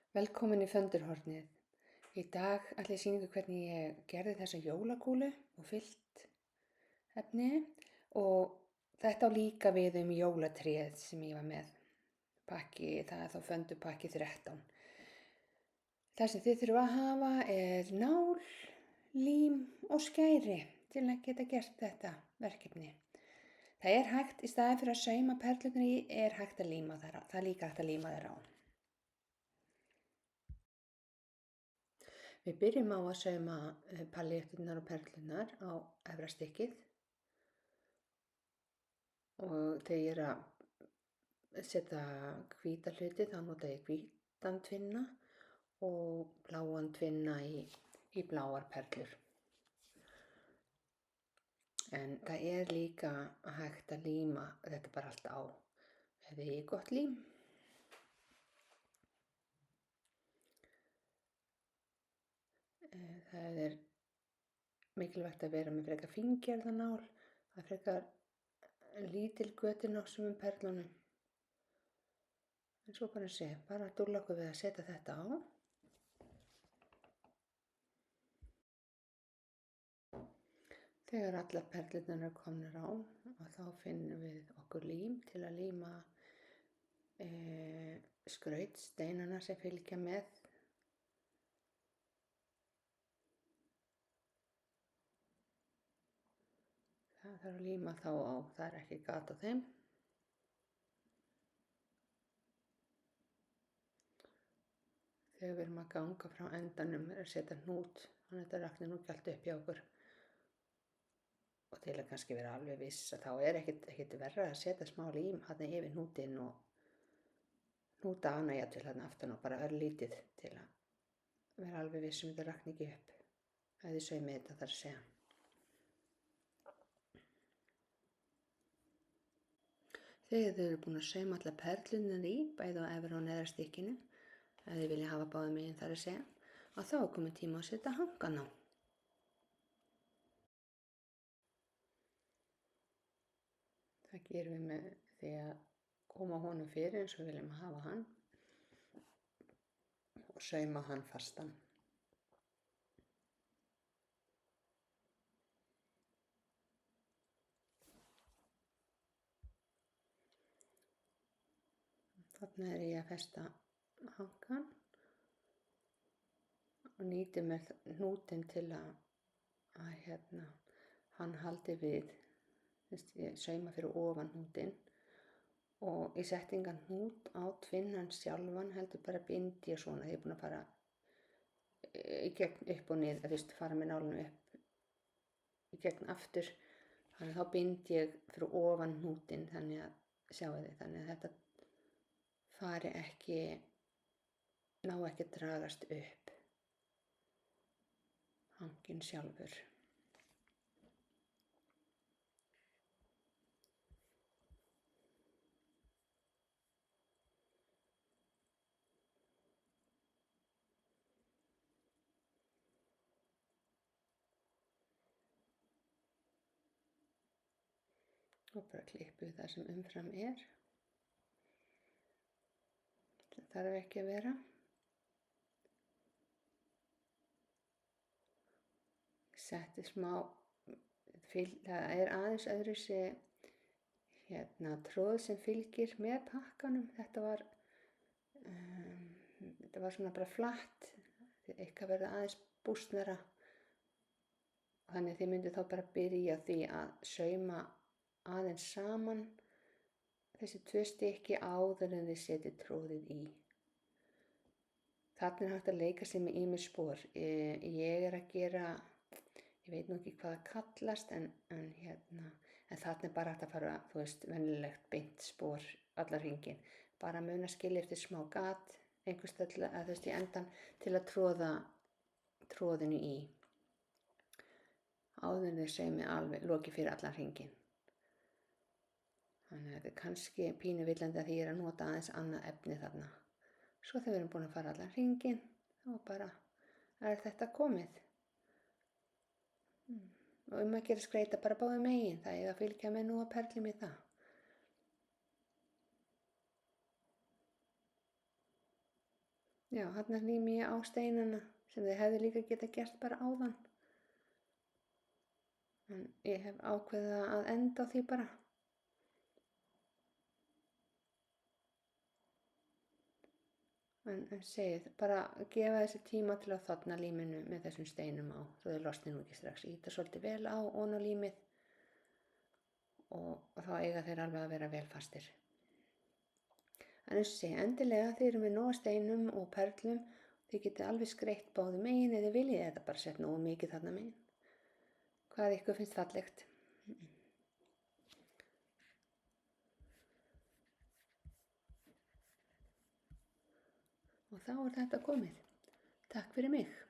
Velkomin í Föndurhornið. Í dag ætla ég að sýna ykkur hvernig ég gerði þessa jólakúlu og fyllt efni og þetta á líka við jólatréð sem ég var með. Pakki, það er þá Föndurpakki 13. Það sem þið þurfa að hafa er nál, lím og skæri til að geta gert þetta verkefni. Það er hægt, í staðinn fyrir að sauma perlurnar í, er hægt að líma þær á. Það er líka hægt að líma þær á. Við byrjum á að sauma paljetturnar og perlurnar á efra stykkið og þegar ég er að setja hvíta hluti þá nota ég hvítan tvinna og bláan tvinna í bláar perlur. En það er líka hægt að líma þetta bara allt á ef þið eigið gott lím. Það er mikilvægt að vera með frekar fíngerða nál, það er frekar lítil götin á sumum perlunum. En svo bara dúlla okkur við að setja þetta á. Þegar allar perlurnar eru komnar á og þá finnum við okkur lím til að líma skrautsteinana sem fylgja með. Það þarf að líma þá á, það er ekki gat á þeim. Þegar við erum að ganga frá endanum er að setja hnút, þannig að þetta rakni nú ekki allt upp hjá okkur. Og til að kannski vera alveg viss að þá er ekkert verra að setja smá lím þarna yfir hnútinn og hnúta hana jafnvel þarna aftan og bara örlítið til að vera alveg viss þetta rakni ekki upp. Ef þið saumið þetta þarf að segja. Þegar þið eru búin að sauma allar perlurnar í, bæði á efra og neðra stykkinu, ef þið vilja hafa báðum megin þar að segja, og þá er komið tíma að setja hangan á. Það gerum við með því að koma honum fyrir eins og við viljum hafa hann og sauma hann fastan. Þarna er ég að festa hangan og nýti með hnútinn til að hann haldi við. Ég sauma fyrir ofan hnútinn og í settingan hnút á tvinnan sjálfan heldur bara bind ég svona. Ég er búin að fara í gegn upp og niður, fara með nálinu upp í gegn aftur. Þannig að þá bind ég fyrir ofan hnútinn, þannig að þetta fari ekki, ná ekki að dragast upp hanginn sjálfur. Og bara klippu það sem umfram er. Það þarf ekki að vera. Setti smá, það er aðeins öðruvísi tróð sem fylgir með pakkanum. Þetta var svona bara flatt, eitthvað verða aðeins bústnara. Þannig að þið myndu þá bara byrja því að sauma aðeins saman þessi 2 stykki áður en þið setið tróðið í. Þarna er hægt að leika sér með ýmis spor. Ég er að gera, ég veit nú ekki hvað það kallast, en þarna er bara hægt að fara, venjulegt beint spor allar hringinn. Bara muna skilja eftir smá gat, einhvers staðar í endan til að tróða tróðinu í. Áður en þið saumið alveg, loki fyrir allan hringinn. Þannig að þetta er kannski pínu villandi að því ég er að nota aðeins annað efni þarna. Svo þegar við erum búin að fara allan hringinn, þá bara er þetta komið. Og að gera skreita bara báðum megin, það er að fylgja með nú að perlum í það. Já, þarna lími ég á steinana sem þið hefðu líka geta gert bara áðan. En ég hef ákveðið að enda á því bara. En segið, bara gefa þessi tíma til að þorna líminu með þessum steinum á, svo þið losni nú ekki strax. Íta svolítið vel á ofan á límið og þá eiga þeir alveg að vera vel fastir. En endilega þið eru með nóg af steinum og perlum, þið getið alveg skreytt báðum megin eða þið viljið eða bara sett nógu mikið þarna megin. Hvað ykkur finnst fallegt. Og þá er þetta komið. Takk fyrir mig.